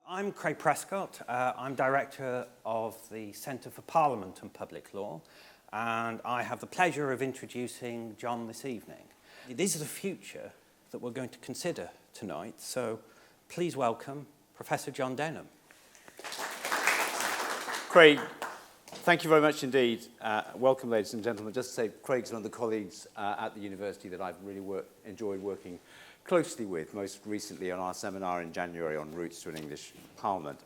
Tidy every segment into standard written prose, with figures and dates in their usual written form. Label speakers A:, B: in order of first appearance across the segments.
A: I'm Craig Prescott. I'm Director of the Centre for Parliament and Public Law, and I have the pleasure of introducing John this evening. It is the future that we're going to consider tonight, so please welcome Professor John Denham.
B: Craig, thank you very much indeed. Welcome, ladies and gentlemen. Just to say, Craig's one of the colleagues at the university that I've really enjoyed working closely with, most recently on our seminar in January on routes to an English Parliament.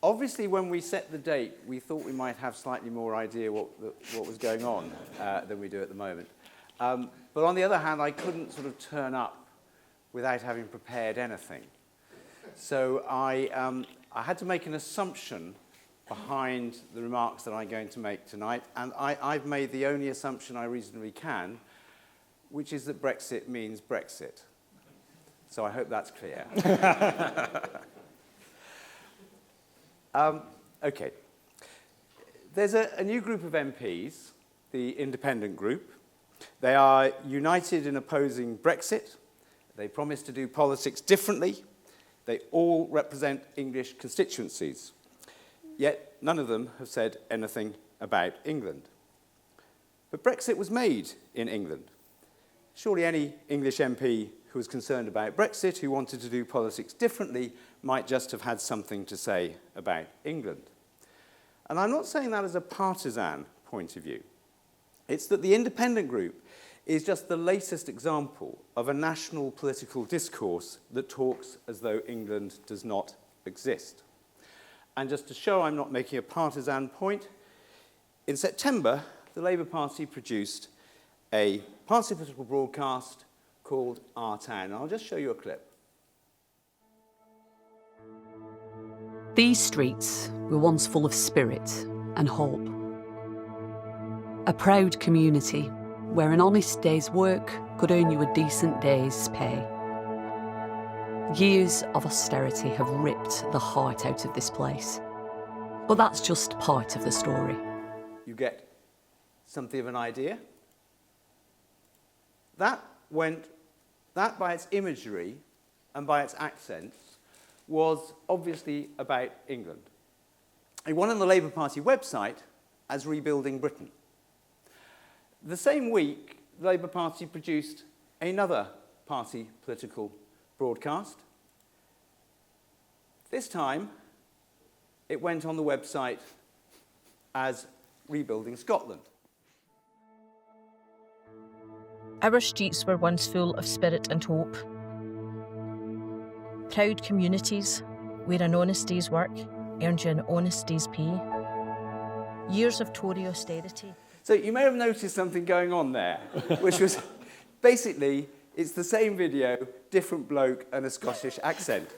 B: Obviously, when we set the date, we thought we might have slightly more idea what was going on than we do at the moment. But on the other hand, I couldn't sort of turn up without having prepared anything. So I had to make an assumption behind the remarks that I'm going to make tonight, and I've made the only assumption I reasonably can, which is that Brexit means Brexit. So I hope that's clear. Okay. There's a new group of MPs, the independent group. They are united in opposing Brexit. They promise to do politics differently. They all represent English constituencies. Yet none of them have said anything about England. But Brexit was made in England. Surely any English MP who was concerned about Brexit, who wanted to do politics differently, might just have had something to say about England. And I'm not saying that as a partisan point of view. It's that the independent group is just the latest example of a national political discourse that talks as though England does not exist. And just to show I'm not making a partisan point, in September, the Labour Party produced a party political broadcast called Our Town. I'll just show you a clip.
C: These streets were once full of spirit and hope. A proud community where an honest day's work could earn you a decent day's pay. Years of austerity have ripped the heart out of this place. But that's just part of the story.
B: You get something of an idea? That by its imagery and by its accents was obviously about England. It won on the Labour Party website as Rebuilding Britain. The same week, the Labour Party produced another party political broadcast. This time, it went on the website as Rebuilding Scotland.
D: Our streets were once full of spirit and hope. Proud communities where an honest day's work earned you an honest day's pay. Years of Tory austerity.
B: So you may have noticed something going on there, which was basically, it's the same video, different bloke and a Scottish accent.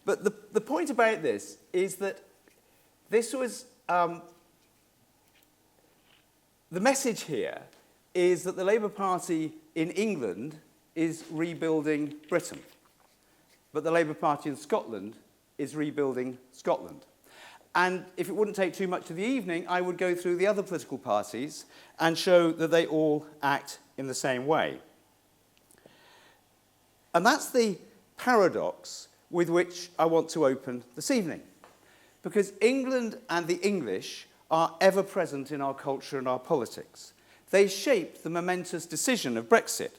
B: But the point about this is that this was, the message here is that the Labour Party in England is rebuilding Britain, but the Labour Party in Scotland is rebuilding Scotland. And if it wouldn't take too much of the evening, I would go through the other political parties and show that they all act in the same way. And that's the paradox with which I want to open this evening. Because England and the English are ever present in our culture and our politics. They shaped the momentous decision of Brexit.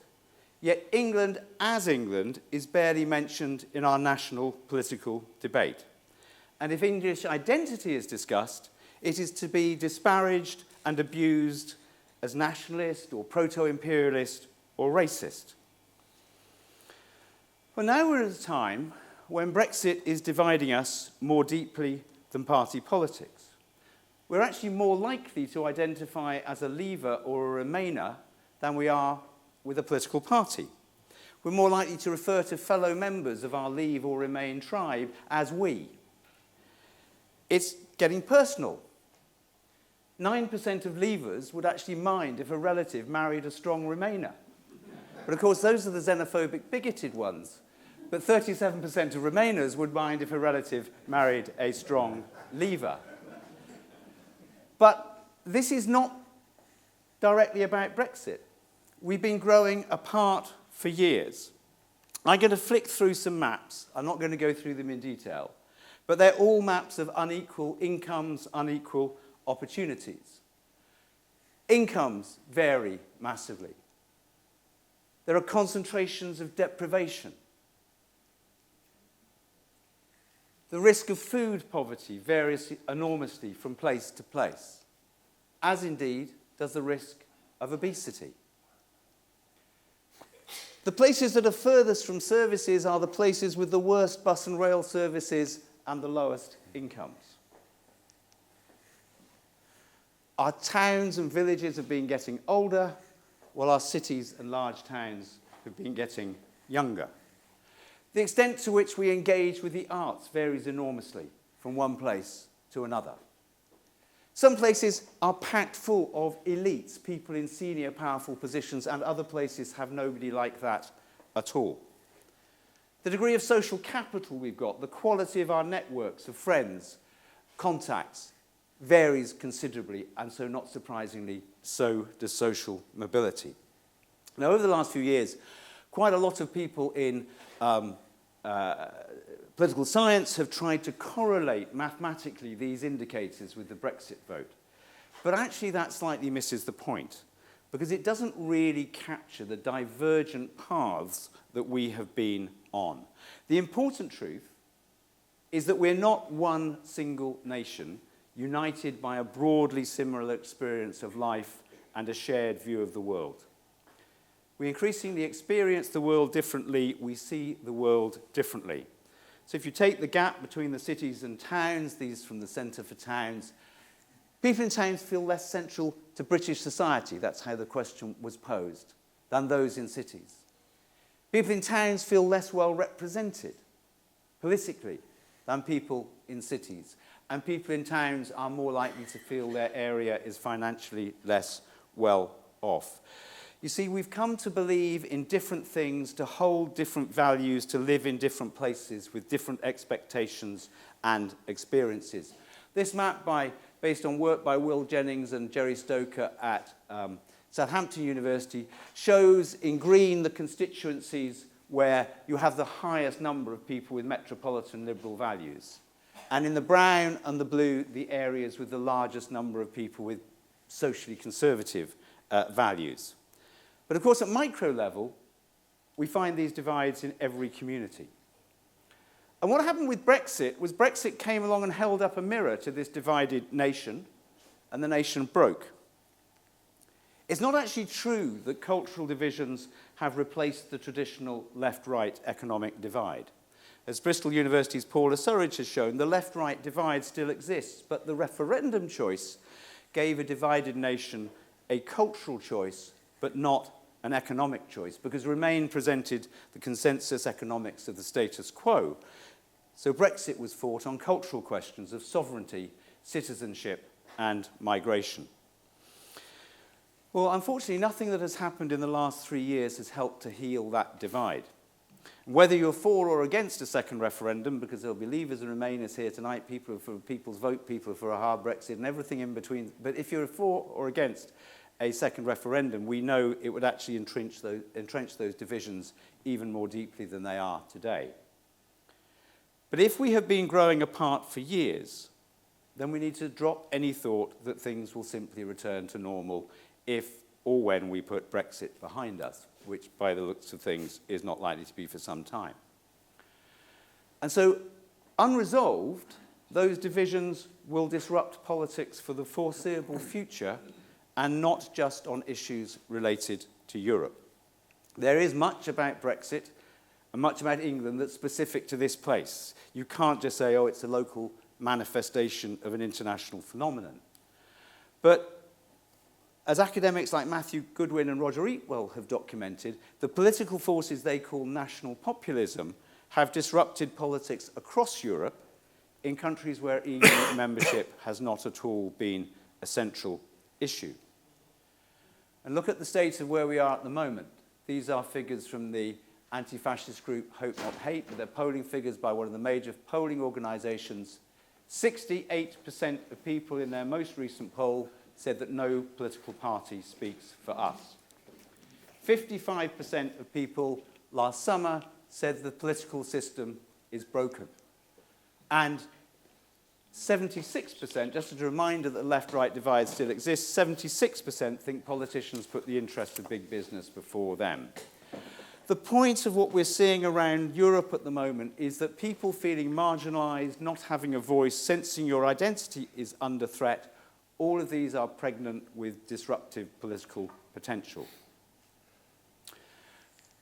B: Yet England as England is barely mentioned in our national political debate. And if English identity is discussed, it is to be disparaged and abused as nationalist or proto-imperialist or racist. Well, now we're at a time when Brexit is dividing us more deeply than party politics. We're actually more likely to identify as a Leaver or a Remainer than we are with a political party. We're more likely to refer to fellow members of our Leave or Remain tribe as we. It's getting personal. 9% of Leavers would actually mind if a relative married a strong Remainer. But of course, those are the xenophobic, bigoted ones. But 37% of Remainers would mind if a relative married a strong Leaver. But this is not directly about Brexit. We've been growing apart for years. I'm going to flick through some maps. I'm not going to go through them in detail. But they're all maps of unequal incomes, unequal opportunities. Incomes vary massively. There are concentrations of deprivation. The risk of food poverty varies enormously from place to place, as indeed does the risk of obesity. The places that are furthest from services are the places with the worst bus and rail services and the lowest incomes. Our towns and villages have been getting older, while our cities and large towns have been getting younger. The extent to which we engage with the arts varies enormously from one place to another. Some places are packed full of elites, people in senior powerful positions, and other places have nobody like that at all. The degree of social capital we've got, the quality of our networks of friends, contacts, varies considerably, and so not surprisingly, so does social mobility. Now, over the last few years, quite a lot of people in political science have tried to correlate mathematically these indicators with the Brexit vote. But actually that slightly misses the point, because it doesn't really capture the divergent paths that we have been on. The important truth is that we're not one single nation united by a broadly similar experience of life and a shared view of the world. We increasingly experience the world differently, we see the world differently. So if you take the gap between the cities and towns, these from the Centre for Towns, people in towns feel less central to British society, that's how the question was posed, than those in cities. People in towns feel less well represented politically than people in cities. And people in towns are more likely to feel their area is financially less well off. You see, we've come to believe in different things, to hold different values, to live in different places with different expectations and experiences. This map, based on work by Will Jennings and Jerry Stoker at Southampton University, shows in green the constituencies where you have the highest number of people with metropolitan liberal values. And in the brown and the blue, the areas with the largest number of people with socially conservative values. But of course, at micro level, we find these divides in every community. And what happened with Brexit was Brexit came along and held up a mirror to this divided nation, and the nation broke. It's not actually true that cultural divisions have replaced the traditional left-right economic divide. As Bristol University's Paula Surridge has shown, the left-right divide still exists, but the referendum choice gave a divided nation a cultural choice, but not an economic choice, because Remain presented the consensus economics of the status quo. So Brexit was fought on cultural questions of sovereignty, citizenship, and migration. Well, unfortunately, nothing that has happened in the last 3 years has helped to heal that divide. Whether you're for or against a second referendum, because there'll be Leavers and Remainers here tonight, people for people's vote, people for a hard Brexit, and everything in between, but if you're for or against a second referendum, we know it would actually entrench those divisions even more deeply than they are today. But if we have been growing apart for years, then we need to drop any thought that things will simply return to normal if or when we put Brexit behind us, which by the looks of things is not likely to be for some time. And so, unresolved, those divisions will disrupt politics for the foreseeable future, and not just on issues related to Europe. There is much about Brexit and much about England that's specific to this place. You can't just say, oh, it's a local manifestation of an international phenomenon. But as academics like Matthew Goodwin and Roger Eatwell have documented, the political forces they call national populism have disrupted politics across Europe in countries where EU membership has not at all been a central issue. And look at the state of where we are at the moment. These are figures from the anti-fascist group Hope Not Hate, but they're polling figures by one of the major polling organisations. 68% of people in their most recent poll said that no political party speaks for us. 55% of people last summer said the political system is broken. And 76%, just as a reminder that the left-right divide still exists, 76% think politicians put the interests of big business before them. The point of what we're seeing around Europe at the moment is that people feeling marginalised, not having a voice, sensing your identity is under threat, all of these are pregnant with disruptive political potential.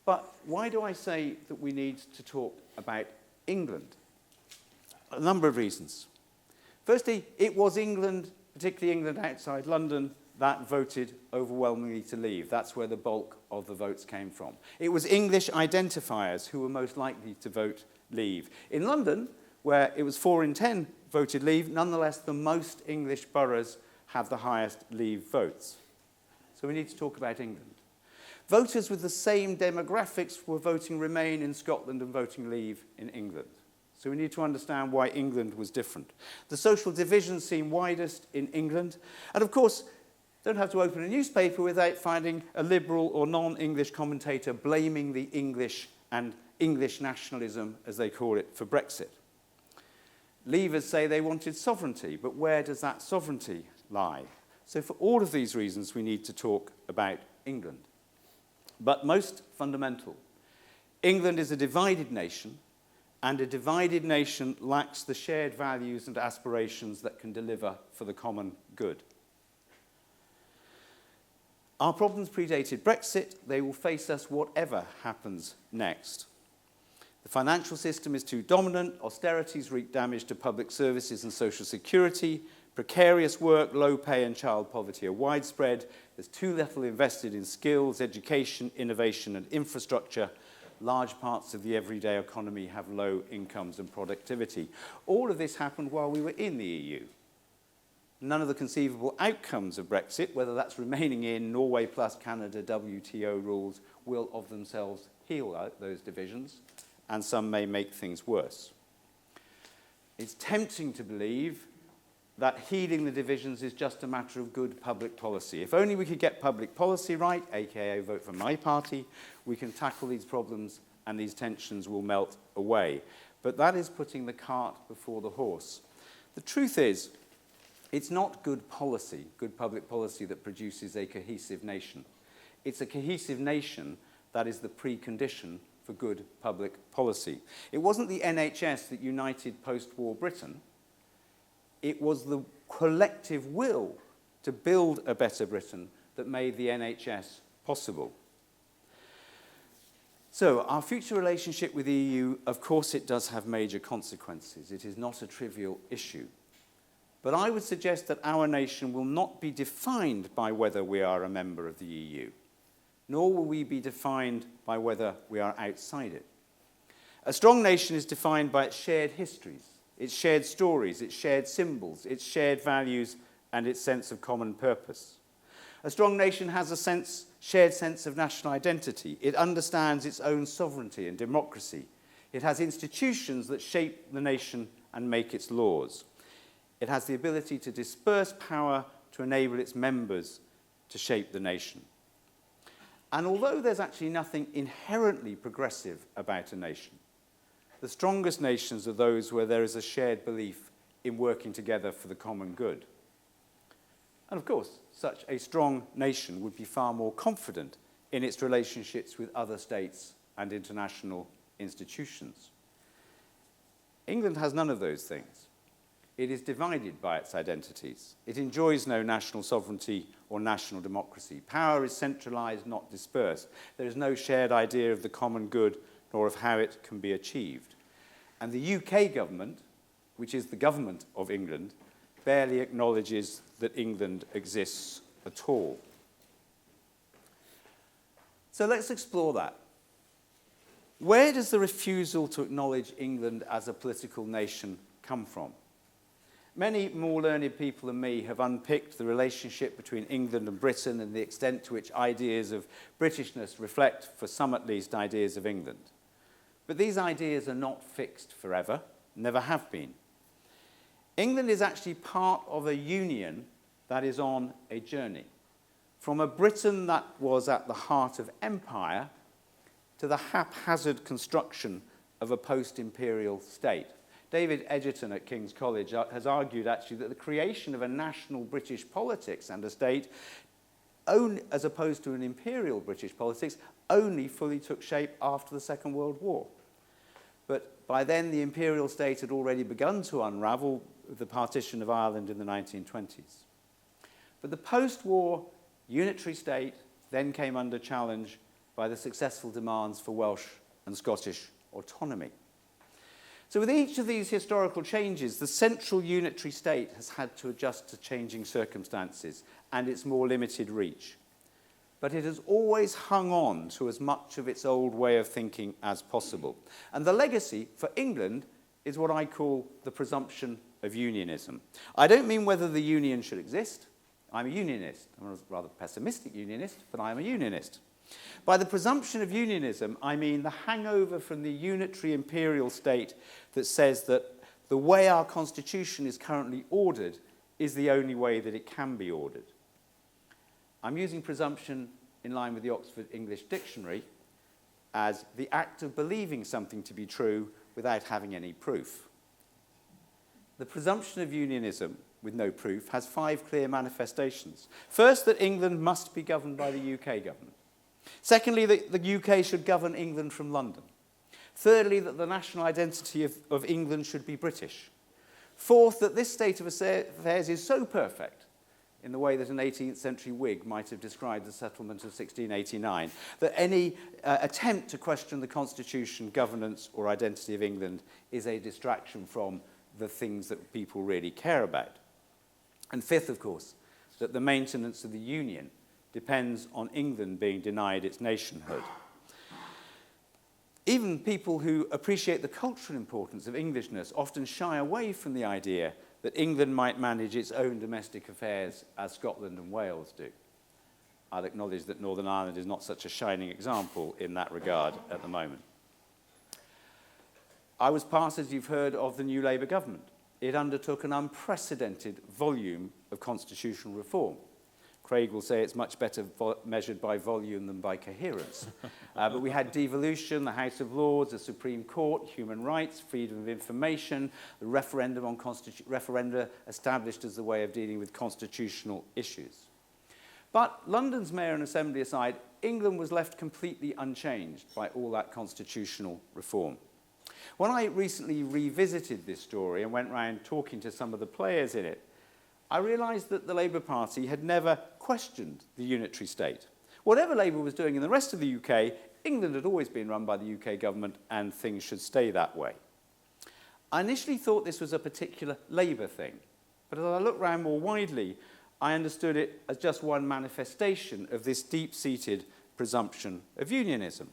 B: But why do I say that we need to talk about England? A number of reasons. Firstly, it was England, particularly England outside London, that voted overwhelmingly to leave. That's where the bulk of the votes came from. It was English identifiers who were most likely to vote leave. In London, where it was 4 in 10 voted leave, nonetheless, the most English boroughs have the highest leave votes. So we need to talk about England. Voters with the same demographics were voting Remain in Scotland and voting Leave in England. So we need to understand why England was different. The social divisions seem widest in England. And of course, don't have to open a newspaper without finding a liberal or non-English commentator blaming the English and English nationalism, as they call it, for Brexit. Leavers say they wanted sovereignty, but where does that sovereignty lie? So for all of these reasons, we need to talk about England. But most fundamental, England is a divided nation, and a divided nation lacks the shared values and aspirations that can deliver for the common good. Our problems predated Brexit. They will face us whatever happens next. The financial system is too dominant. Austerities wreak damage to public services and social security. Precarious work, low pay and child poverty are widespread. There's too little invested in skills, education, innovation and infrastructure. Large parts of the everyday economy have low incomes and productivity. All of this happened while we were in the EU. None of the conceivable outcomes of Brexit, whether that's remaining in, Norway plus Canada, WTO rules, will of themselves heal out those divisions, and some may make things worse. It's tempting to believe that healing the divisions is just a matter of good public policy. If only we could get public policy right, aka vote for my party, we can tackle these problems and these tensions will melt away. But that is putting the cart before the horse. The truth is, it's not good policy, good public policy, that produces a cohesive nation. It's a cohesive nation that is the precondition for good public policy. It wasn't the NHS that united post-war Britain. It was the collective will to build a better Britain that made the NHS possible. So, our future relationship with the EU, of course it does have major consequences. It is not a trivial issue. But I would suggest that our nation will not be defined by whether we are a member of the EU, nor will we be defined by whether we are outside it. A strong nation is defined by its shared histories, its shared stories, its shared symbols, its shared values, and its sense of common purpose. A strong nation has a shared sense of national identity. It understands its own sovereignty and democracy. It has institutions that shape the nation and make its laws. It has the ability to disperse power to enable its members to shape the nation. And although there's actually nothing inherently progressive about a nation, the strongest nations are those where there is a shared belief in working together for the common good. And of course, such a strong nation would be far more confident in its relationships with other states and international institutions. England has none of those things. It is divided by its identities. It enjoys no national sovereignty or national democracy. Power is centralised, not dispersed. There is no shared idea of the common good nor of how it can be achieved. And the UK government, which is the government of England, barely acknowledges that England exists at all. So let's explore that. Where does the refusal to acknowledge England as a political nation come from? Many more learned people than me have unpicked the relationship between England and Britain and the extent to which ideas of Britishness reflect, for some at least, ideas of England. But these ideas are not fixed forever, never have been. England is actually part of a union that is on a journey. From a Britain that was at the heart of empire to the haphazard construction of a post-imperial state. David Edgerton at King's College has argued actually that the creation of a national British politics and a state, as opposed to an imperial British politics, only fully took shape after the Second World War. But by then the imperial state had already begun to unravel with the partition of Ireland in the 1920s. But the post-war unitary state then came under challenge by the successful demands for Welsh and Scottish autonomy. So with each of these historical changes, the central unitary state has had to adjust to changing circumstances and its more limited reach. But it has always hung on to as much of its old way of thinking as possible. And the legacy for England is what I call the presumption of unionism. I don't mean whether the union should exist. I'm a unionist. I'm a rather pessimistic unionist, but I'm a unionist. By the presumption of unionism, I mean the hangover from the unitary imperial state that says that the way our constitution is currently ordered is the only way that it can be ordered. I'm using presumption in line with the Oxford English Dictionary as the act of believing something to be true without having any proof. The presumption of unionism with no proof has 5 clear manifestations. First, that England must be governed by the UK government. Secondly, that the UK should govern England from London. Thirdly, that the national identity of England should be British. Fourth, that this state of affairs is so perfect, in the way that an 18th century Whig might have described the settlement of 1689, that any attempt to question the constitution, governance, or identity of England is a distraction from the things that people really care about. And fifth, of course, that the maintenance of the Union depends on England being denied its nationhood. Even people who appreciate the cultural importance of Englishness often shy away from the idea that England might manage its own domestic affairs as Scotland and Wales do. I'll acknowledge that Northern Ireland is not such a shining example in that regard at the moment. I was part, as you've heard, of the new Labour government. It undertook an unprecedented volume of constitutional reform. Craig will say it's much better measured by volume than by coherence. But we had devolution, the House of Lords, the Supreme Court, human rights, freedom of information, the referendum on referenda established as the way of dealing with constitutional issues. But London's mayor and assembly aside, England was left completely unchanged by all that constitutional reform. When I recently revisited this story and went round talking to some of the players in it, I realised that the Labour Party had never questioned the unitary state. Whatever Labour was doing in the rest of the UK, England had always been run by the UK government and things should stay that way. I initially thought this was a particular Labour thing, but as I looked round more widely, I understood it as just one manifestation of this deep-seated presumption of unionism.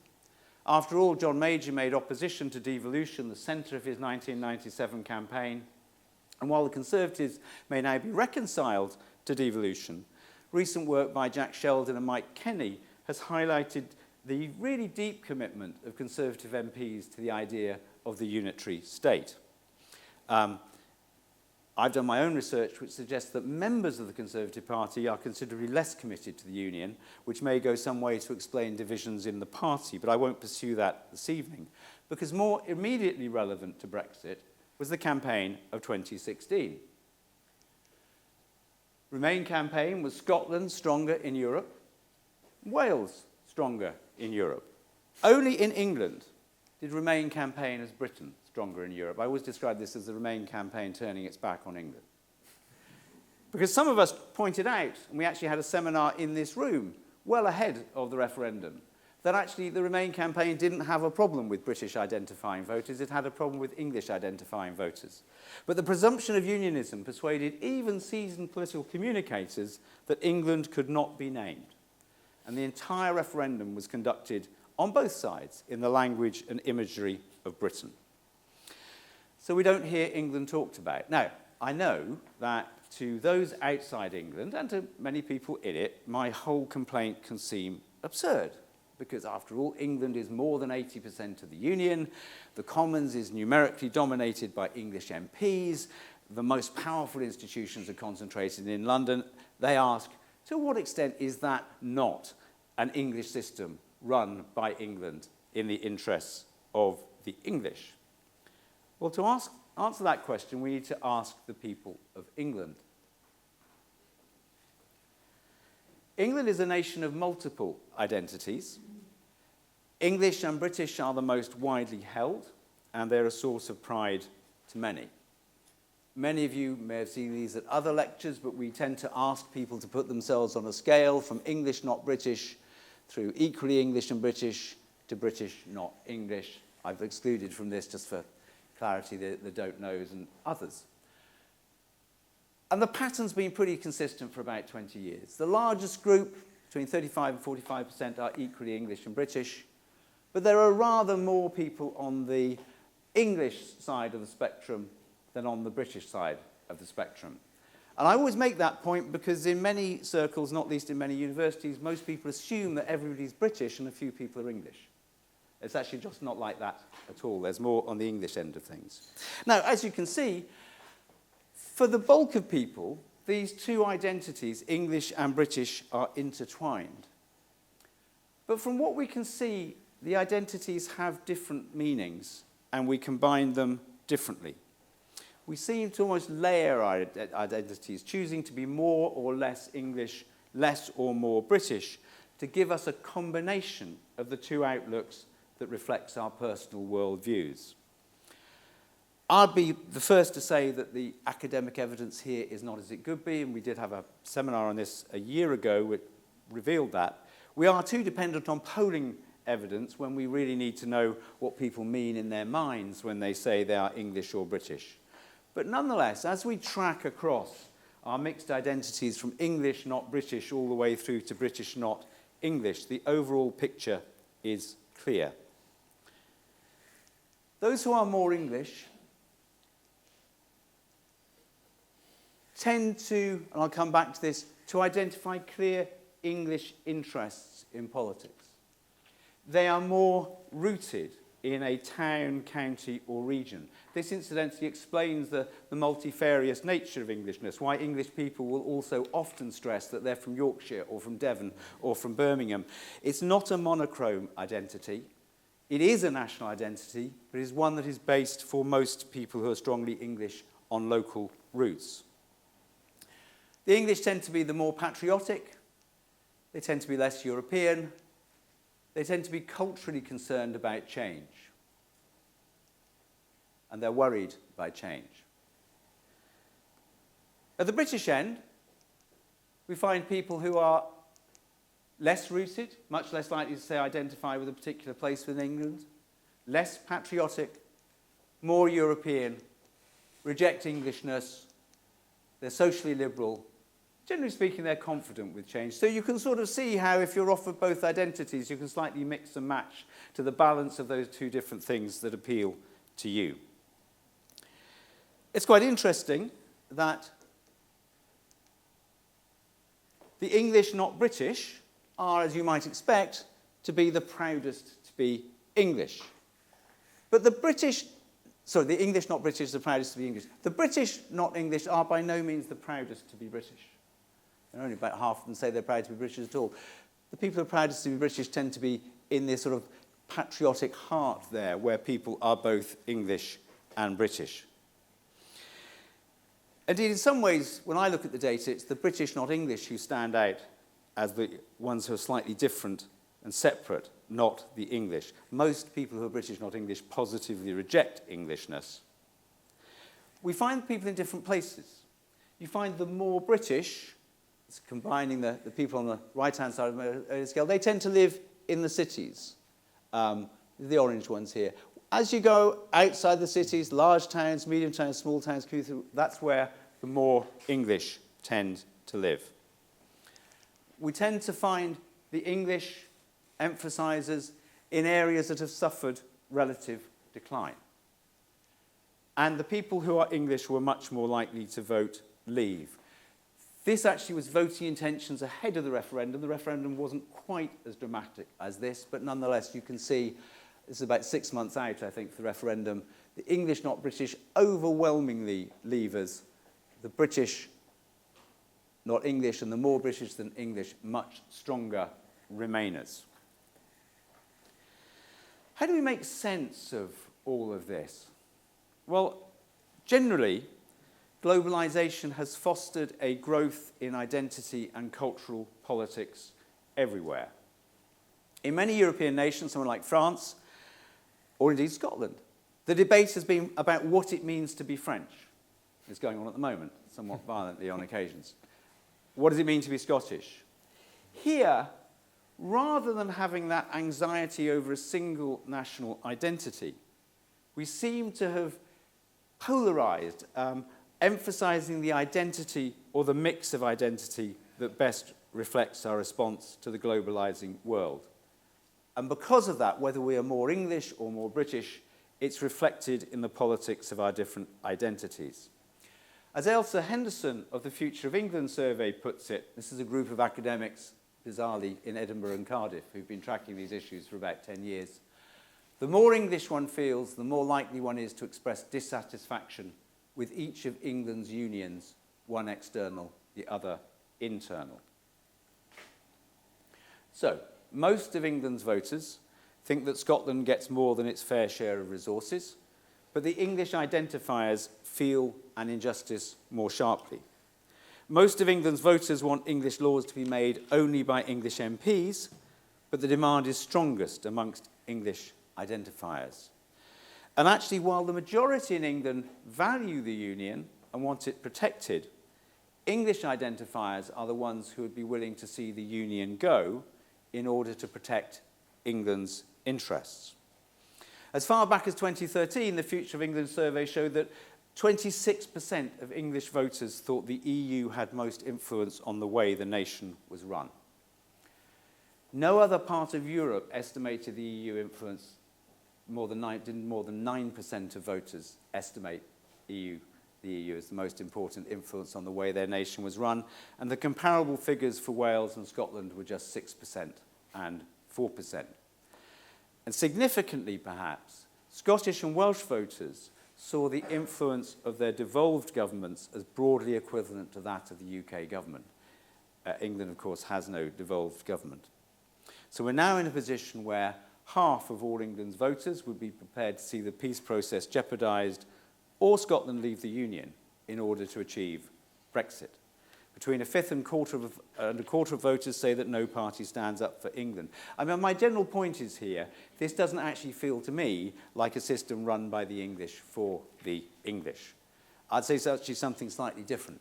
B: After all, John Major made opposition to devolution the centre of his 1997 campaign, and while the Conservatives may now be reconciled to devolution, recent work by Jack Sheldon and Mike Kenny has highlighted the really deep commitment of Conservative MPs to the idea of the unitary state. I've done my own research which suggests that members of the Conservative Party are considerably less committed to the union, which may go some way to explain divisions in the party, but I won't pursue that this evening, because more immediately relevant to Brexit was the campaign of 2016. Remain campaign was Scotland stronger in Europe, Wales stronger in Europe. Only in England did Remain campaign as Britain stronger in Europe. I always describe this as the Remain campaign turning its back on England. Because some of us pointed out, and we actually had a seminar in this room, well ahead of the referendum, that actually the Remain campaign didn't have a problem with British identifying voters, it had a problem with English identifying voters. But the presumption of unionism persuaded even seasoned political communicators that England could not be named. And the entire referendum was conducted on both sides in the language and imagery of Britain. So we don't hear England talked about. Now, I know that to those outside England and to many people in it, my whole complaint can seem absurd. Because after all, England is more than 80% of the Union, the Commons is numerically dominated by English MPs, the most powerful institutions are concentrated in London. They ask, to what extent is that not an English system run by England in the interests of the English? Well, to answer that question, we need to ask the people of England. England is a nation of multiple identities. English and British are the most widely held, and they're a source of pride to many. Many of you may have seen these at other lectures, but we tend to ask people to put themselves on a scale from English, not British, through equally English and British, to British, not English. I've excluded from this, just for clarity, the don't knows and others. And the pattern's been pretty consistent for about 20 years. The largest group, between 35 and 45%, are equally English and British, but there are rather more people on the English side of the spectrum than on the British side of the spectrum. And I always make that point because in many circles, not least in many universities, most people assume that everybody's British and a few people are English. It's actually just not like that at all. There's more on the English end of things. Now, as you can see, for the bulk of people, these two identities, English and British, are intertwined. But from what we can see, the identities have different meanings, and we combine them differently. We seem to almost layer our identities, choosing to be more or less English, less or more British, to give us a combination of the two outlooks that reflects our personal worldviews. I'd be the first to say that the academic evidence here is not as it could be, and we did have a seminar on this a year ago which revealed that. We are too dependent on polling evidence when we really need to know what people mean in their minds when they say they are English or British. But nonetheless, as we track across our mixed identities from English, not British, all the way through to British, not English, the overall picture is clear. Those who are more English tend to, and I'll come back to this, to identify clear English interests in politics. They are more rooted in a town, county, or region. This incidentally explains the multifarious nature of Englishness, why English people will also often stress that they're from Yorkshire or from Devon or from Birmingham. It's not a monochrome identity. It is a national identity, but it is one that is based for most people who are strongly English on local roots. The English tend to be the more patriotic. They tend to be less European. They tend to be culturally concerned about change. And they're worried by change. At the British end, we find people who are less rooted, much less likely to say identify with a particular place within England, less patriotic, more European, reject Englishness, they're socially liberal. Generally speaking, they're confident with change. So you can sort of see how if you're offered both identities, you can slightly mix and match to the balance of those two different things that appeal to you. It's quite interesting that the English, not British, are, as you might expect, to be the proudest to be English. But the English, not British, are the proudest to be English. The British, not English, are by no means the proudest to be British. And only about half of them say they're proud to be British at all. The people who are proudest to be British tend to be in this sort of patriotic heart there, where people are both English and British. Indeed, in some ways, when I look at the data, it's the British, not English, who stand out as the ones who are slightly different and separate, not the English. Most people who are British, not English, positively reject Englishness. We find people in different places. You find the more British, it's combining the people on the right-hand side of the scale, they tend to live in the cities, the orange ones here. As you go outside the cities, large towns, medium towns, small towns, that's where the more English tend to live. We tend to find the English emphasisers in areas that have suffered relative decline. And the people who are English were much more likely to vote Leave. This actually was voting intentions ahead of the referendum. The referendum wasn't quite as dramatic as this, but nonetheless, you can see, this is about 6 months out, I think, for the referendum. The English, not British, overwhelmingly Leavers. The British, not English, and the more British than English, much stronger Remainers. How do we make sense of all of this? Well, generally, globalization has fostered a growth in identity and cultural politics everywhere. In many European nations, somewhere like France, or indeed Scotland, the debate has been about what it means to be French. It's going on at the moment, somewhat violently on occasions. What does it mean to be Scottish? Here, rather than having that anxiety over a single national identity, we seem to have polarized, emphasizing the identity or the mix of identity that best reflects our response to the globalizing world. And because of that, whether we are more English or more British, it's reflected in the politics of our different identities. As Ailsa Henderson of the Future of England survey puts it, this is a group of academics, bizarrely, in Edinburgh and Cardiff, who've been tracking these issues for about 10 years. The more English one feels, the more likely one is to express dissatisfaction with each of England's unions, one external, the other internal. So, most of England's voters think that Scotland gets more than its fair share of resources, but the English identifiers feel an injustice more sharply. Most of England's voters want English laws to be made only by English MPs, but the demand is strongest amongst English identifiers. And actually, while the majority in England value the union and want it protected, English identifiers are the ones who would be willing to see the union go in order to protect England's interests. As far back as 2013, the Future of England survey showed that 26% of English voters thought the EU had most influence on the way the nation was run. No other part of Europe estimated the EU influence more than 9% of voters estimate the EU as the most important influence on the way their nation was run, and the comparable figures for Wales and Scotland were just 6% and 4%. And significantly, perhaps, Scottish and Welsh voters saw the influence of their devolved governments as broadly equivalent to that of the UK government. England, of course, has no devolved government. So we're now in a position where half of all England's voters would be prepared to see the peace process jeopardised or Scotland leave the Union in order to achieve Brexit. Between a fifth and a quarter of voters say that no party stands up for England. I mean, my general point is here, this doesn't actually feel to me like a system run by the English for the English. I'd say it's actually something slightly different.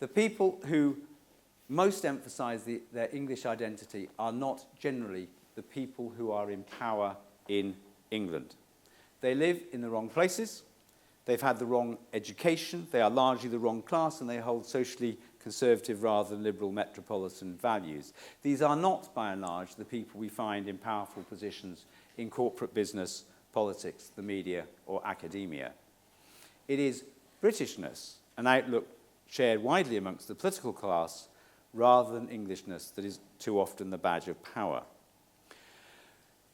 B: The people who most emphasise their English identity are not generally the people who are in power in England. They live in the wrong places, they've had the wrong education, they are largely the wrong class, and they hold socially conservative rather than liberal metropolitan values. These are not, by and large, the people we find in powerful positions in corporate business, politics, the media, or academia. It is Britishness, an outlook shared widely amongst the political class, rather than Englishness that is too often the badge of power.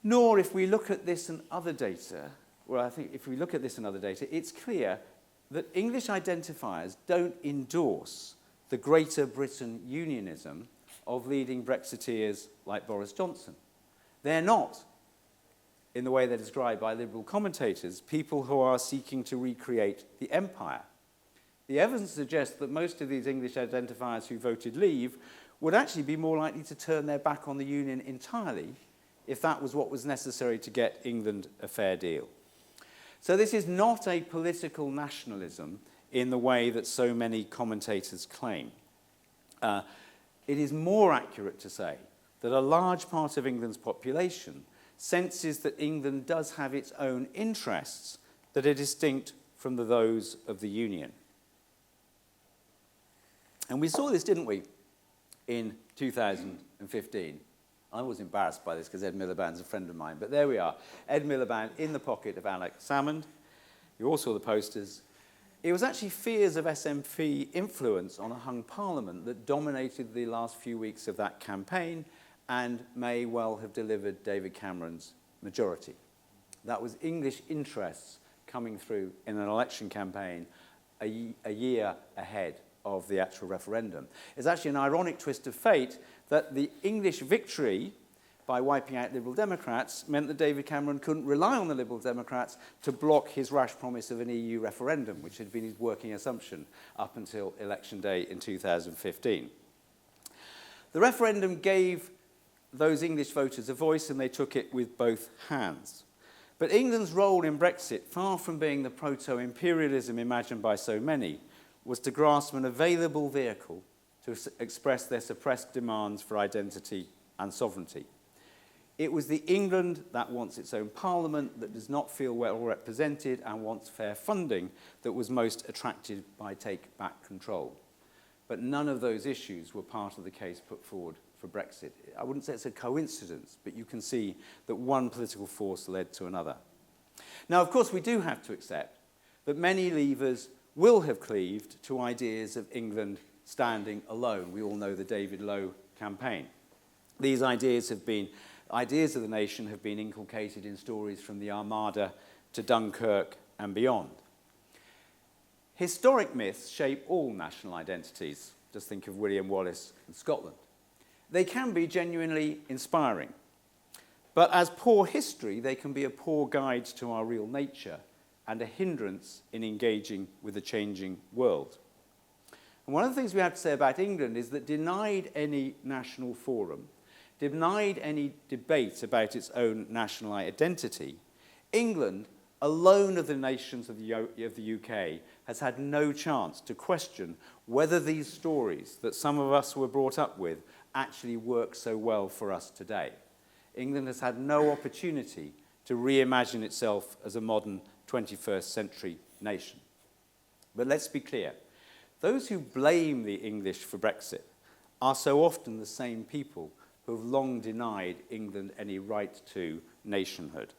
B: Nor, if we look at this and other data, well, I think if we look at this and other data, it's clear that English identifiers don't endorse the Greater Britain unionism of leading Brexiteers like Boris Johnson. They're not, in the way they're described by liberal commentators, people who are seeking to recreate the empire. The evidence suggests that most of these English identifiers who voted leave would actually be more likely to turn their back on the union entirely if that was what was necessary to get England a fair deal. So this is not a political nationalism in the way that so many commentators claim. It is more accurate to say that a large part of England's population senses that England does have its own interests that are distinct from those of the Union. And we saw this, didn't we, in 2015. I was embarrassed by this because Ed Miliband's a friend of mine, but there we are. Ed Miliband in the pocket of Alex Salmond. You all saw the posters. It was actually fears of SNP influence on a hung parliament that dominated the last few weeks of that campaign and may well have delivered David Cameron's majority. That was English interests coming through in an election campaign a year ahead of the actual referendum. It's actually an ironic twist of fate that the English victory by wiping out Liberal Democrats meant that David Cameron couldn't rely on the Liberal Democrats to block his rash promise of an EU referendum, which had been his working assumption up until election day in 2015. The referendum gave those English voters a voice, and they took it with both hands. But England's role in Brexit, far from being the proto-imperialism imagined by so many, was to grasp an available vehicle to express their suppressed demands for identity and sovereignty. It was the England that wants its own parliament, that does not feel well represented and wants fair funding, that was most attracted by take back control. But none of those issues were part of the case put forward for Brexit. I wouldn't say it's a coincidence, but you can see that one political force led to another. Now, of course, we do have to accept that many leavers will have cleaved to ideas of England standing alone. We all know the David Lowe campaign. These ideas of the nation have been inculcated in stories from the Armada to Dunkirk and beyond. Historic myths shape all national identities. Just think of William Wallace and Scotland. They can be genuinely inspiring, but as poor history, they can be a poor guide to our real nature and a hindrance in engaging with a changing world. And one of the things we have to say about England is that denied any national forum, denied any debate about its own national identity, England, alone of the nations of the UK, has had no chance to question whether these stories that some of us were brought up with actually work so well for us today. England has had no opportunity to reimagine itself as a modern 21st century nation. But let's be clear, those who blame the English for Brexit are so often the same people who have long denied England any right to nationhood.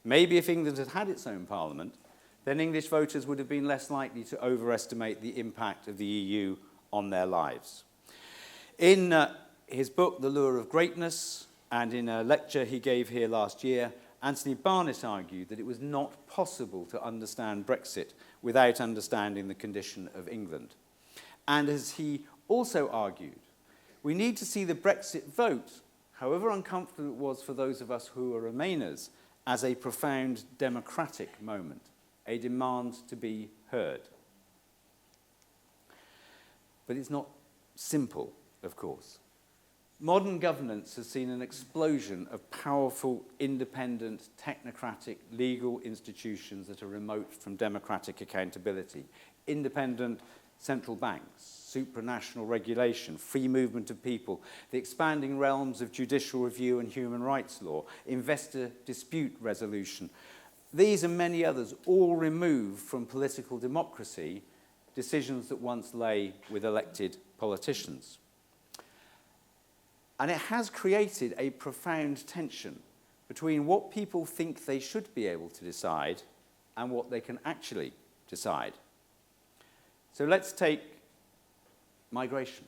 B: Maybe if England had had its own parliament, then English voters would have been less likely to overestimate the impact of the EU on their lives. In his book, The Lure of Greatness, and in a lecture he gave here last year, Anthony Barnett argued that it was not possible to understand Brexit without understanding the condition of England. And as he also argued, we need to see the Brexit vote, however uncomfortable it was for those of us who are Remainers, as a profound democratic moment, a demand to be heard. But it's not simple, of course. Modern governance has seen an explosion of powerful, independent, technocratic legal institutions that are remote from democratic accountability. Independent central banks, supranational regulation, free movement of people, the expanding realms of judicial review and human rights law, investor dispute resolution. These and many others all remove from political democracy decisions that once lay with elected politicians. And it has created a profound tension between what people think they should be able to decide and what they can actually decide. So let's take migration.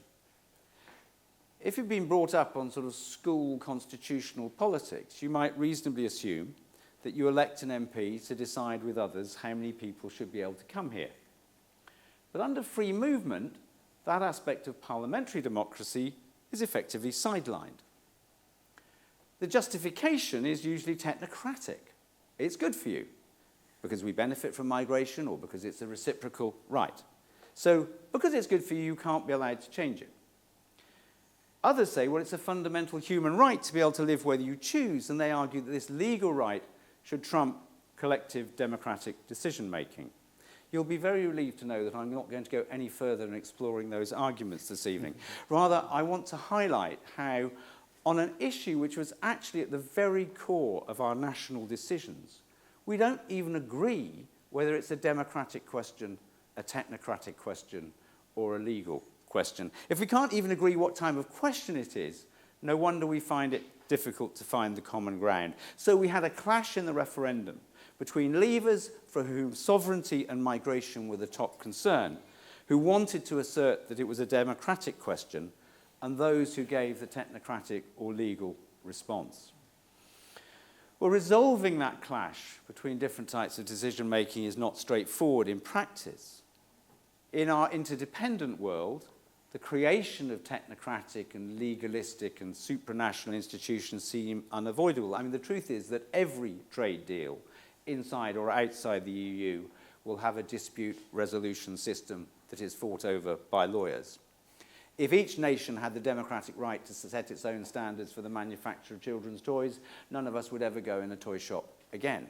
B: If you've been brought up on sort of school constitutional politics, you might reasonably assume that you elect an MP to decide with others how many people should be able to come here. But under free movement, that aspect of parliamentary democracy is effectively sidelined. The justification is usually technocratic. It's good for you because we benefit from migration or because it's a reciprocal right. So because it's good for you, you can't be allowed to change it. Others say, well, it's a fundamental human right to be able to live whether you choose, and they argue that this legal right should trump collective democratic decision-making. You'll be very relieved to know that I'm not going to go any further in exploring those arguments this evening. Rather, I want to highlight how, on an issue which was actually at the very core of our national decisions, we don't even agree whether it's a democratic question, a technocratic question, or a legal question. If we can't even agree what type of question it is, no wonder we find it difficult to find the common ground. So we had a clash in the referendum between leavers for whom sovereignty and migration were the top concern, who wanted to assert that it was a democratic question, and those who gave the technocratic or legal response. Well, resolving that clash between different types of decision-making is not straightforward in practice. In our interdependent world, the creation of technocratic and legalistic and supranational institutions seem unavoidable. I mean, the truth is that every trade deal, inside or outside the EU, will have a dispute resolution system that is fought over by lawyers. If each nation had the democratic right to set its own standards for the manufacture of children's toys, none of us would ever go in a toy shop again.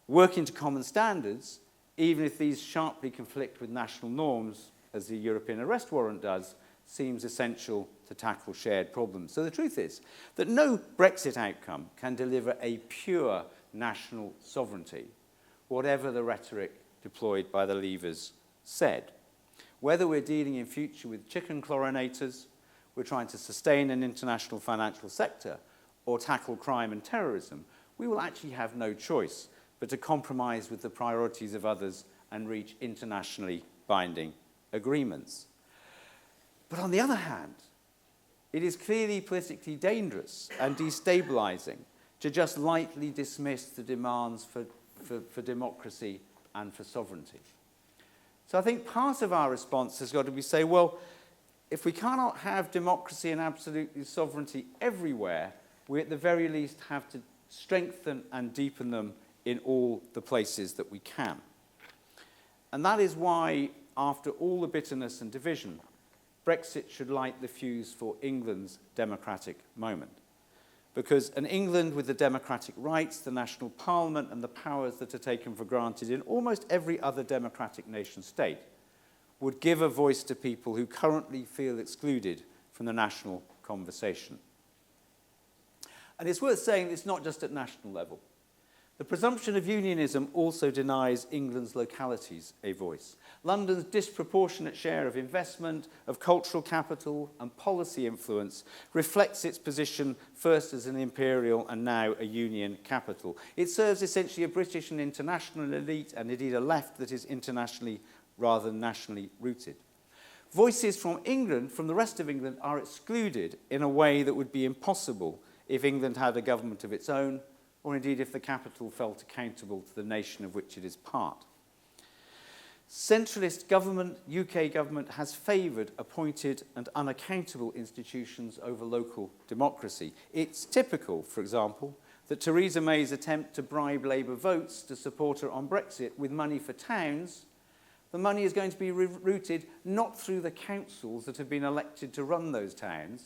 B: Working to common standards, even if these sharply conflict with national norms, as the European arrest warrant does, seems essential to tackle shared problems. So the truth is that no Brexit outcome can deliver a pure national sovereignty, whatever the rhetoric deployed by the Leavers said. Whether we're dealing in future with chicken chlorinators, we're trying to sustain an international financial sector, or tackle crime and terrorism, we will actually have no choice but to compromise with the priorities of others and reach internationally binding agreements. But on the other hand, it is clearly politically dangerous and destabilizing to just lightly dismiss the demands for democracy and for sovereignty. So I think part of our response has got to be say, well, if we cannot have democracy and absolute sovereignty everywhere, we at the very least have to strengthen and deepen them in all the places that we can. And that is why, after all the bitterness and division, Brexit should light the fuse for England's democratic moment. Because an England with the democratic rights, the national parliament, and the powers that are taken for granted in almost every other democratic nation state would give a voice to people who currently feel excluded from the national conversation. And it's worth saying it's not just at national level. The presumption of unionism also denies England's localities a voice. London's disproportionate share of investment, of cultural capital and policy influence reflects its position first as an imperial and now a union capital. It serves essentially a British and international elite, and indeed a left that is internationally rather than nationally rooted. Voices from England, from the rest of England, are excluded in a way that would be impossible if England had a government of its own, or indeed if the capital felt accountable to the nation of which it is part. Centralist government, UK government, has favoured appointed and unaccountable institutions over local democracy. It's typical, for example, that Theresa May's attempt to bribe Labour votes to support her on Brexit with money for towns, the money is going to be routed not through the councils that have been elected to run those towns,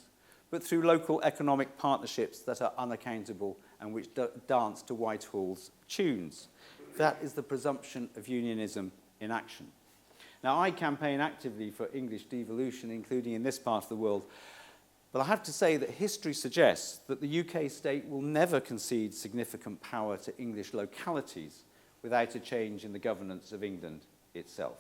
B: but through local economic partnerships that are unaccountable and which dance to Whitehall's tunes. That is the presumption of unionism in action. Now, I campaign actively for English devolution, including in this part of the world, but I have to say that history suggests that the UK state will never concede significant power to English localities without a change in the governance of England itself.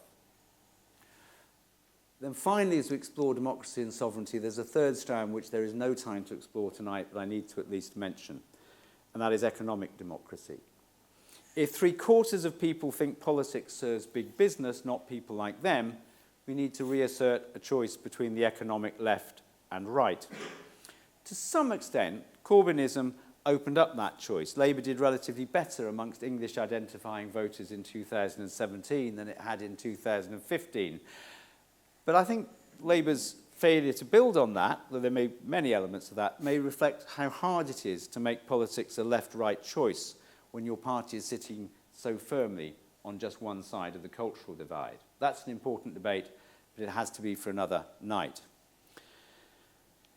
B: Then finally, as we explore democracy and sovereignty, there's a third strand which there is no time to explore tonight, but I need to at least mention, and that is economic democracy. If 3/4 of people think politics serves big business, not people like them, we need to reassert a choice between the economic left and right. To some extent, Corbynism opened up that choice. Labour did relatively better amongst English identifying voters in 2017 than it had in 2015. But I think Labour's failure to build on that, though there may be many elements of that, may reflect how hard it is to make politics a left-right choice when your party is sitting so firmly on just one side of the cultural divide. That's an important debate, but it has to be for another night.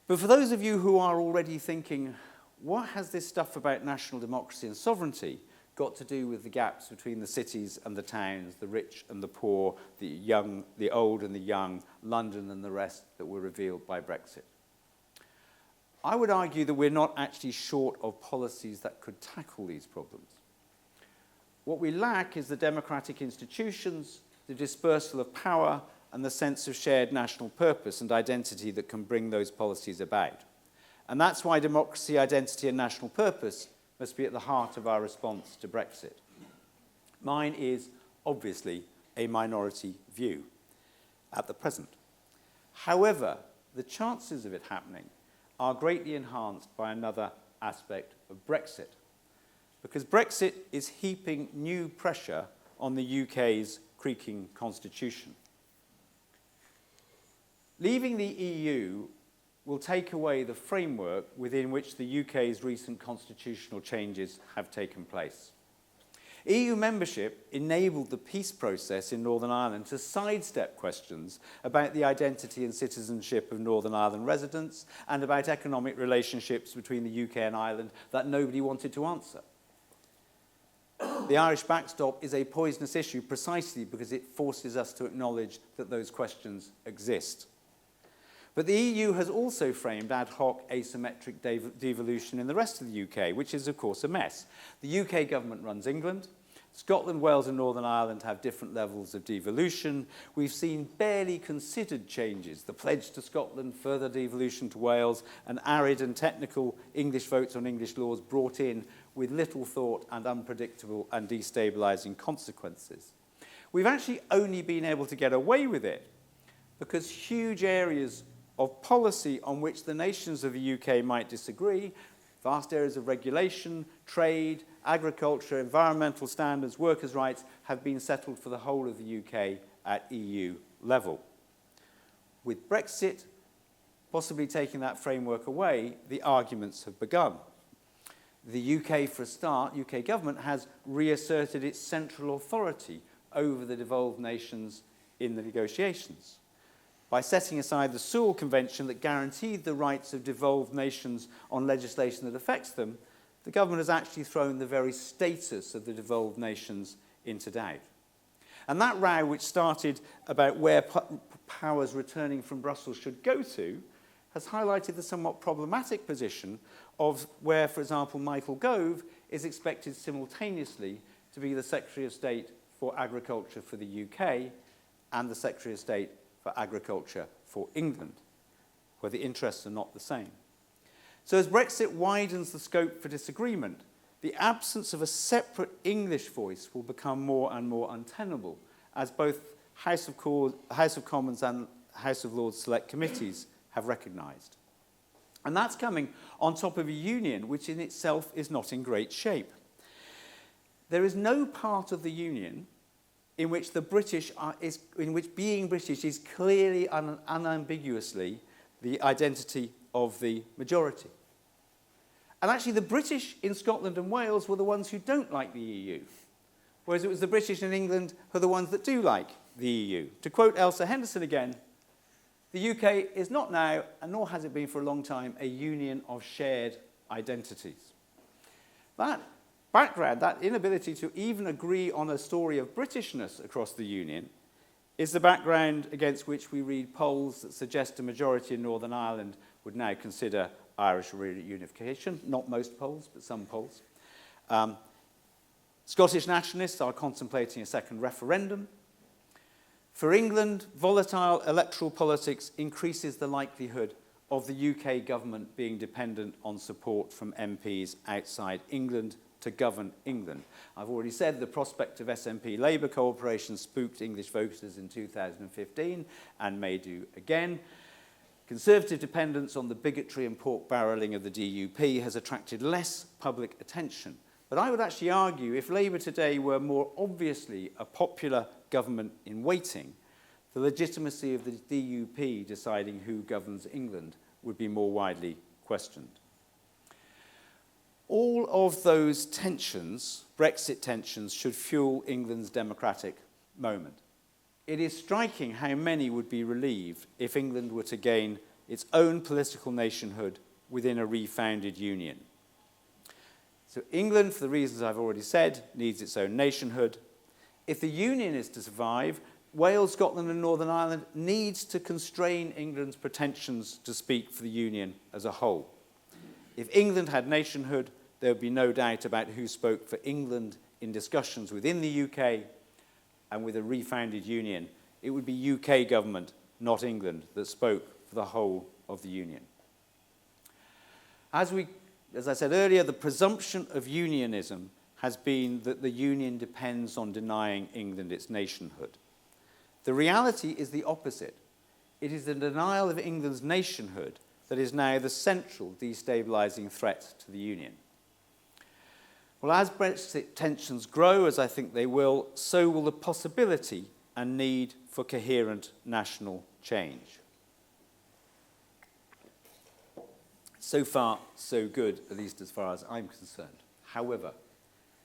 B: But for those of you who are already thinking, what has this stuff about national democracy and sovereignty got to do with the gaps between the cities and the towns, the rich and the poor, the young, the old and the young, London and the rest that were revealed by Brexit? I would argue that we're not actually short of policies that could tackle these problems. What we lack is the democratic institutions, the dispersal of power, and the sense of shared national purpose and identity that can bring those policies about. And that's why democracy, identity, and national purpose must be at the heart of our response to Brexit. Mine is obviously a minority view at the present. However, the chances of it happening are greatly enhanced by another aspect of Brexit, because Brexit is heaping new pressure on the UK's creaking constitution. Leaving the EU will take away the framework within which the UK's recent constitutional changes have taken place. EU membership enabled the peace process in Northern Ireland to sidestep questions about the identity and citizenship of Northern Ireland residents and about economic relationships between the UK and Ireland that nobody wanted to answer. The Irish backstop is a poisonous issue precisely because it forces us to acknowledge that those questions exist. But the EU has also framed ad hoc asymmetric devolution in the rest of the UK, which is, of course, a mess. The UK government runs England. Scotland, Wales and Northern Ireland have different levels of devolution. We've seen barely considered changes, the pledge to Scotland, further devolution to Wales, and arid and technical English votes on English laws brought in with little thought and unpredictable and destabilising consequences. We've actually only been able to get away with it because huge areas of policy on which the nations of the UK might disagree, vast areas of regulation, trade, agriculture, environmental standards, workers' rights, have been settled for the whole of the UK at EU level. With Brexit possibly taking that framework away, the arguments have begun. The UK, for a start, UK government has reasserted its central authority over the devolved nations in the negotiations. By setting aside the Sewell Convention that guaranteed the rights of devolved nations on legislation that affects them, the government has actually thrown the very status of the devolved nations into doubt. And that row, which started about where powers returning from Brussels should go to, has highlighted the somewhat problematic position of where, for example, Michael Gove is expected simultaneously to be the Secretary of State for Agriculture for the UK and the Secretary of State for Agriculture for England, where the interests are not the same. So as Brexit widens the scope for disagreement, the absence of a separate English voice will become more and more untenable, as both House of Commons and House of Lords select committees have recognised. And that's coming on top of a union which in itself is not in great shape. There is no part of the union in which being British is clearly and unambiguously the identity of the majority. And actually the British in Scotland and Wales were the ones who don't like the EU, whereas it was the British in England who are the ones that do like the EU. To quote Elsa Henderson again, the UK is not now, and nor has it been for a long time, a union of shared identities. That background, that inability to even agree on a story of Britishness across the Union, is the background against which we read polls that suggest a majority in Northern Ireland would now consider Irish reunification. Not most polls, but some polls. Scottish nationalists are contemplating a second referendum. For England, volatile electoral politics increases the likelihood of the UK government being dependent on support from MPs outside England to govern England. I've already said the prospect of SNP Labour cooperation spooked English voters in 2015 and may do again. Conservative dependence on the bigotry and pork barrelling of the DUP has attracted less public attention. But I would actually argue if Labour today were more obviously a popular government in waiting, the legitimacy of the DUP deciding who governs England would be more widely questioned. All of those tensions, Brexit tensions, should fuel England's democratic moment. It is striking how many would be relieved if England were to gain its own political nationhood within a refounded union. So England, for the reasons I've already said, needs its own nationhood. If the union is to survive, Wales, Scotland and Northern Ireland needs to constrain England's pretensions to speak for the union as a whole. If England had nationhood, there would be no doubt about who spoke for England in discussions within the UK, and with a refounded union, it would be UK government, not England, that spoke for the whole of the union. As I said earlier, the presumption of unionism has been that the union depends on denying England its nationhood. The reality is the opposite. It is the denial of England's nationhood that is now the central destabilising threat to the union. Well, as Brexit tensions grow, as I think they will, so will the possibility and need for coherent national change. So far, so good, at least as far as I'm concerned. However,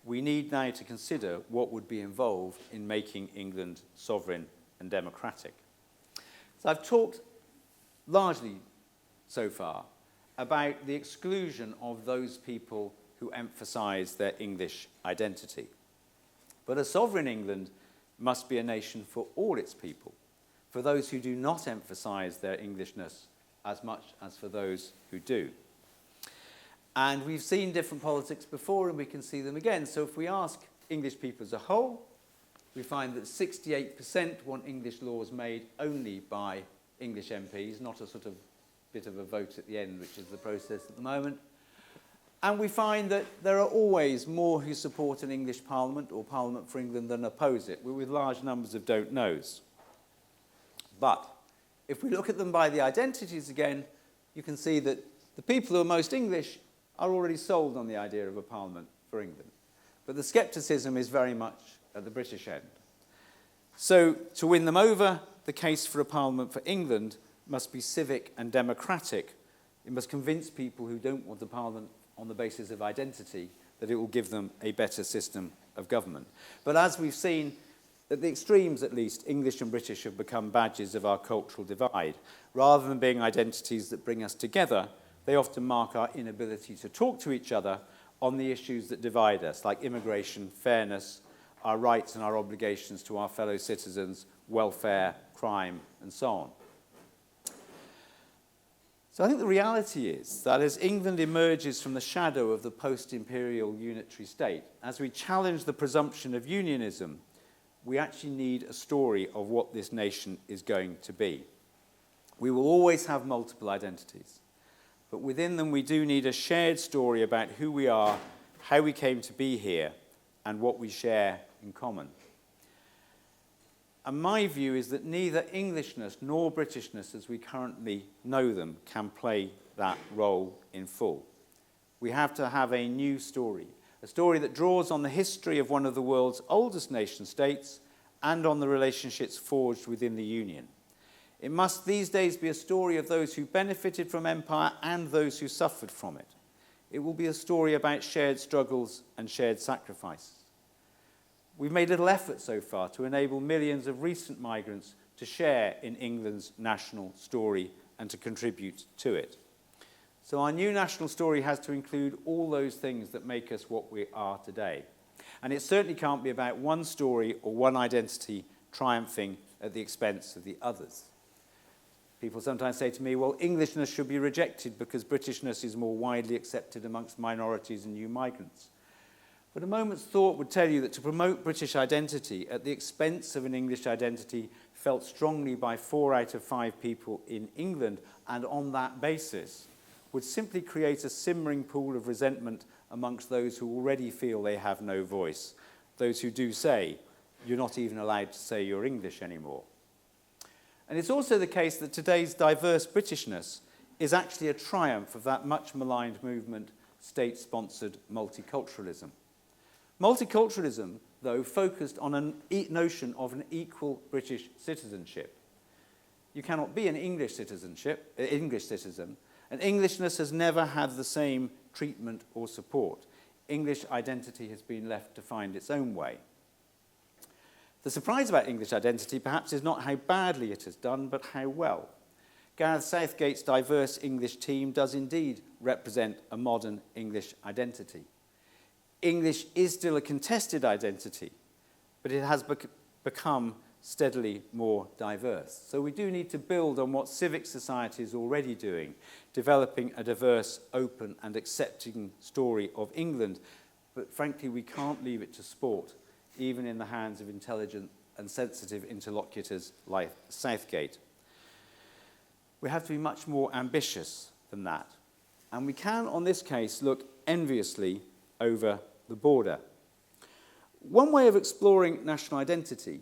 B: we need now to consider what would be involved in making England sovereign and democratic. So I've talked largely so far about the exclusion of those people who emphasise their English identity. But a sovereign England must be a nation for all its people, for those who do not emphasise their Englishness as much as for those who do. And we've seen different politics before, and we can see them again. So if we ask English people as a whole, we find that 68% want English laws made only by English MPs, not a sort of bit of a vote at the end, which is the process at the moment. And we find that there are always more who support an English Parliament or Parliament for England than oppose it, with large numbers of don't knows. But if we look at them by the identities again, you can see that the people who are most English are already sold on the idea of a Parliament for England. But the scepticism is very much at the British end. So to win them over, the case for a Parliament for England must be civic and democratic. It must convince people who don't want a Parliament on the basis of identity that it will give them a better system of government. But as we've seen, at the extremes at least, English and British have become badges of our cultural divide. Rather than being identities that bring us together, they often mark our inability to talk to each other on the issues that divide us, like immigration, fairness, our rights and our obligations to our fellow citizens, welfare, crime, and so on. So I think the reality is that as England emerges from the shadow of the post-imperial unitary state, as we challenge the presumption of unionism, we actually need a story of what this nation is going to be. We will always have multiple identities, but within them we do need a shared story about who we are, how we came to be here, and what we share in common. And my view is that neither Englishness nor Britishness as we currently know them can play that role in full. We have to have a new story, a story that draws on the history of one of the world's oldest nation states and on the relationships forged within the Union. It must these days be a story of those who benefited from empire and those who suffered from it. It will be a story about shared struggles and shared sacrifices. We've made little effort so far to enable millions of recent migrants to share in England's national story and to contribute to it. So our new national story has to include all those things that make us what we are today. And it certainly can't be about one story or one identity triumphing at the expense of the others. People sometimes say to me, well, Englishness should be rejected because Britishness is more widely accepted amongst minorities and new migrants. But a moment's thought would tell you that to promote British identity at the expense of an English identity felt strongly by 4 out of 5 people in England, and on that basis would simply create a simmering pool of resentment amongst those who already feel they have no voice, those who do say, you're not even allowed to say you're English anymore. And it's also the case that today's diverse Britishness is actually a triumph of that much maligned movement, state-sponsored multiculturalism. Multiculturalism, though, focused on a notion of an equal British citizenship. You cannot be an English citizen, and Englishness has never had the same treatment or support. English identity has been left to find its own way. The surprise about English identity perhaps is not how badly it has done, but how well. Gareth Southgate's diverse English team does indeed represent a modern English identity. English is still a contested identity, but it has become steadily more diverse. So we do need to build on what civic society is already doing, developing a diverse, open and accepting story of England. But frankly, we can't leave it to sport, even in the hands of intelligent and sensitive interlocutors like Southgate. We have to be much more ambitious than that. And we can, on this case, look enviously over the border. One way of exploring national identity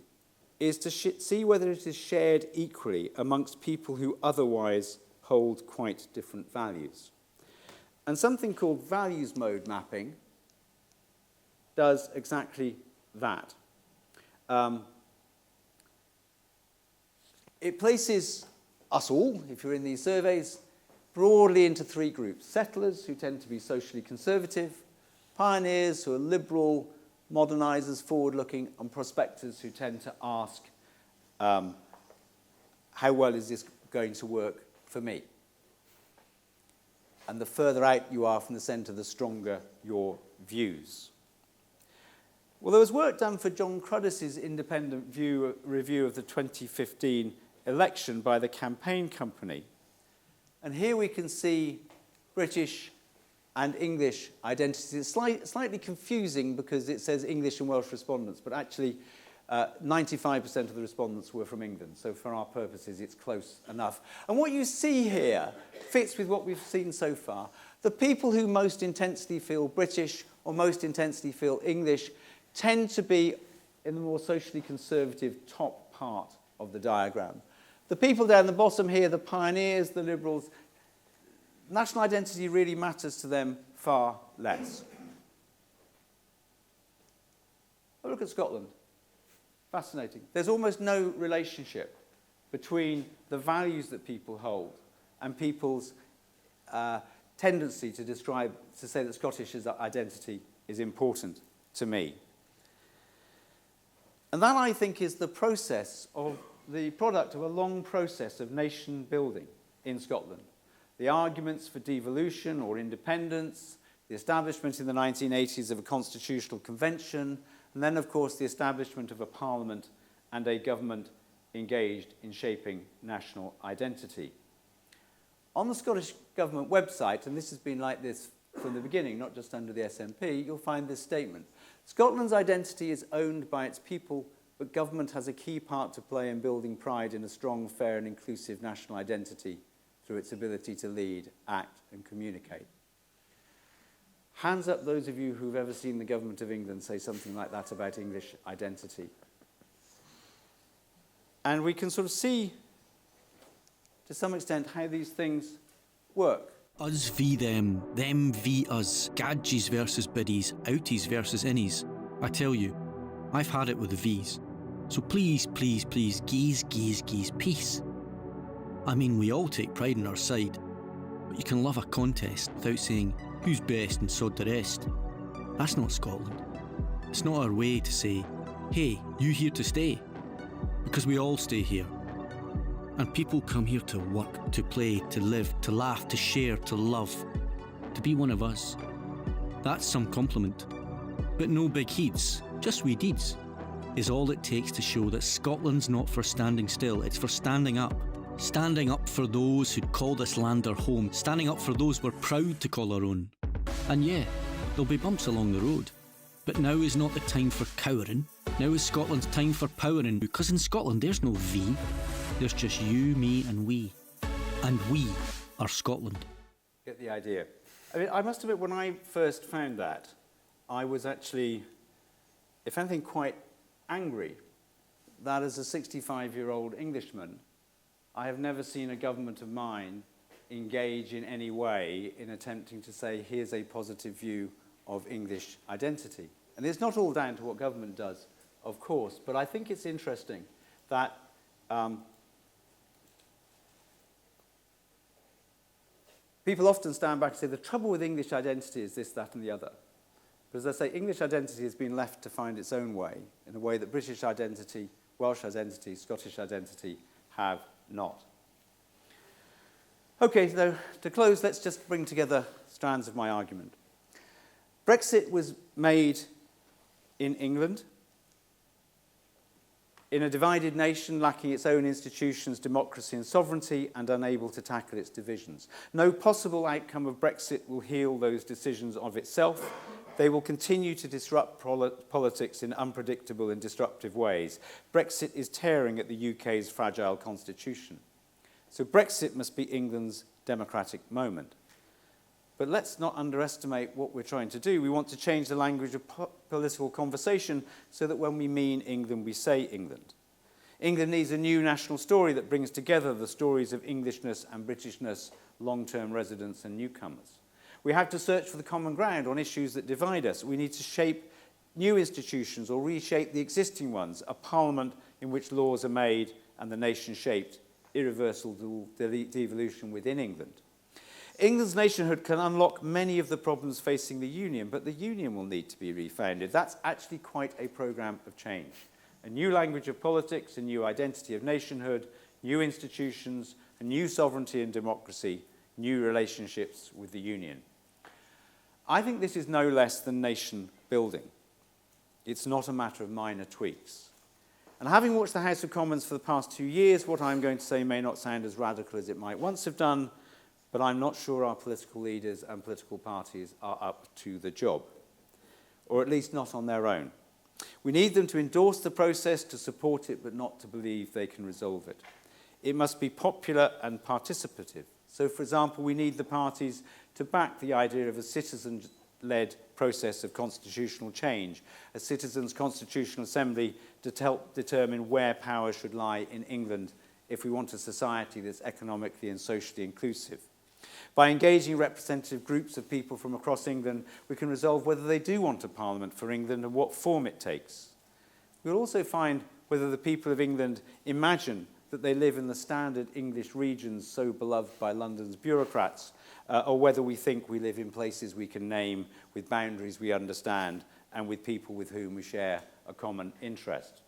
B: is to see whether it is shared equally amongst people who otherwise hold quite different values. And something called values mode mapping does exactly that. It places us all, if you're in these surveys, broadly into three groups: settlers, who tend to be socially conservative; pioneers, who are liberal, modernisers, forward-looking; and prospectors, who tend to ask, how well is this going to work for me? And the further out you are from the centre, the stronger your views. Well, there was work done for John Cruddis's independent review of the 2015 election by the campaign company. And here we can see British and English identities. It's slightly confusing because it says English and Welsh respondents, but actually 95% of the respondents were from England. So for our purposes, it's close enough. And what you see here fits with what we've seen so far. The people who most intensely feel British or most intensely feel English tend to be in the more socially conservative top part of the diagram. The people down the bottom here, the pioneers, the liberals, national identity really matters to them far less. But look at Scotland. Fascinating. There's almost no relationship between the values that people hold and people's tendency to say that Scottish identity is important to me. And that, I think, is the product of a long process of nation building in Scotland. The arguments for devolution or independence, the establishment in the 1980s of a constitutional convention, and then, of course, the establishment of a parliament and a government engaged in shaping national identity. On the Scottish Government website, and this has been like this from the beginning, not just under the SNP, you'll find this statement: Scotland's identity is owned by its people, but government has a key part to play in building pride in a strong, fair and inclusive national identity through its ability to lead, act and communicate. Hands up those of you who've ever seen the Government of England say something like that about English identity. And we can sort of see, to some extent, how these things work.
E: Us v them v us, gadgies versus biddies, outies versus innies. I tell you, I've had it with the V's. So please, please, please, geese, peace. I mean, we all take pride in our side, but you can love a contest without saying, who's best and sod the rest. That's not Scotland. It's not our way to say, hey, you here to stay. Because we all stay here. And people come here to work, to play, to live, to laugh, to share, to love, to be one of us. That's some compliment. But no big heeds, just wee deeds, is all it takes to show that Scotland's not for standing still, it's for standing up. Standing up for those who'd call this land their home, standing up for those we're proud to call our own. And yeah, there'll be bumps along the road, but now is not the time for cowering. Now is Scotland's time for powering, because in Scotland there's no V, there's just you, me and we. And we are Scotland.
B: Get the idea. I mean, I must admit, when I first found that, I was actually, if anything, quite angry that as a 65-year-old Englishman, I have never seen a government of mine engage in any way in attempting to say, here's a positive view of English identity. And it's not all down to what government does, of course, but I think it's interesting that people often stand back and say, the trouble with English identity is this, that, and the other. But as I say, English identity has been left to find its own way, in a way that British identity, Welsh identity, Scottish identity have not. Okay, so to close, let's just bring together strands of my argument. Brexit was made in England, in a divided nation lacking its own institutions, democracy and sovereignty, and unable to tackle its divisions. No possible outcome of Brexit will heal those decisions of itself. They will continue to disrupt politics in unpredictable and disruptive ways. Brexit is tearing at the UK's fragile constitution. So Brexit must be England's democratic moment. But let's not underestimate what we're trying to do. We want to change the language of political conversation so that when we mean England, we say England. England needs a new national story that brings together the stories of Englishness and Britishness, long-term residents and newcomers. We have to search for the common ground on issues that divide us. We need to shape new institutions or reshape the existing ones, a parliament in which laws are made and the nation shaped, irreversible devolution within England. England's nationhood can unlock many of the problems facing the Union, but the Union will need to be refounded. That's actually quite a programme of change. A new language of politics, a new identity of nationhood, new institutions, a new sovereignty and democracy, new relationships with the Union. I think this is no less than nation building. It's not a matter of minor tweaks. And having watched the House of Commons for the past 2 years, what I'm going to say may not sound as radical as it might once have done, but I'm not sure our political leaders and political parties are up to the job, or at least not on their own. We need them to endorse the process, to support it, but not to believe they can resolve it. It must be popular and participative. So, for example, we need the parties to back the idea of a citizen-led process of constitutional change, a citizens' constitutional assembly to help determine where power should lie in England if we want a society that's economically and socially inclusive. By engaging representative groups of people from across England, we can resolve whether they do want a parliament for England and what form it takes. We'll also find whether the people of England imagine that they live in the standard English regions so beloved by London's bureaucrats, or whether we think we live in places we can name, with boundaries we understand, and with people with whom we share a common interest.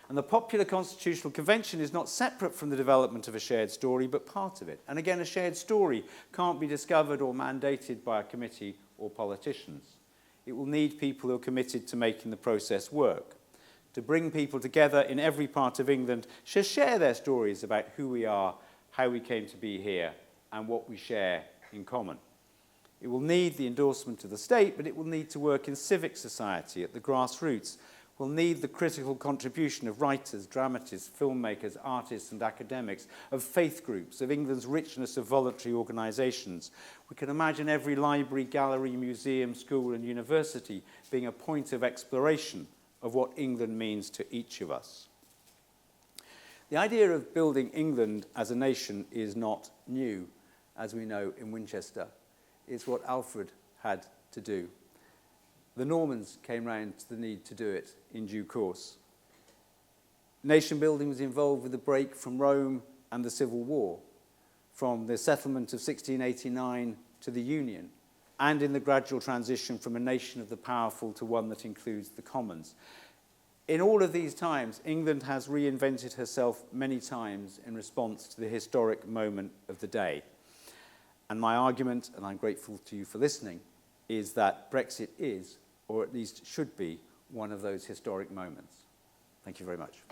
B: And the Popular Constitutional Convention is not separate from the development of a shared story, but part of it. And again, a shared story can't be discovered or mandated by a committee or politicians. It will need people who are committed to making the process work, to bring people together in every part of England to share their stories about who we are, how we came to be here, and what we share in common. It will need the endorsement of the state, but it will need to work in civic society at the grassroots. We'll need the critical contribution of writers, dramatists, filmmakers, artists and academics, of faith groups, of England's richness of voluntary organisations. We can imagine every library, gallery, museum, school and university being a point of exploration of what England means to each of us. The idea of building England as a nation is not new, as we know in Winchester. It's what Alfred had to do. The Normans came round to the need to do it in due course. Nation building was involved with the break from Rome and the Civil War, from the settlement of 1689 to the Union, and in the gradual transition from a nation of the powerful to one that includes the commons. In all of these times, England has reinvented herself many times in response to the historic moment of the day. And my argument, and I'm grateful to you for listening, is that Brexit is, or at least should be, one of those historic moments. Thank you very much.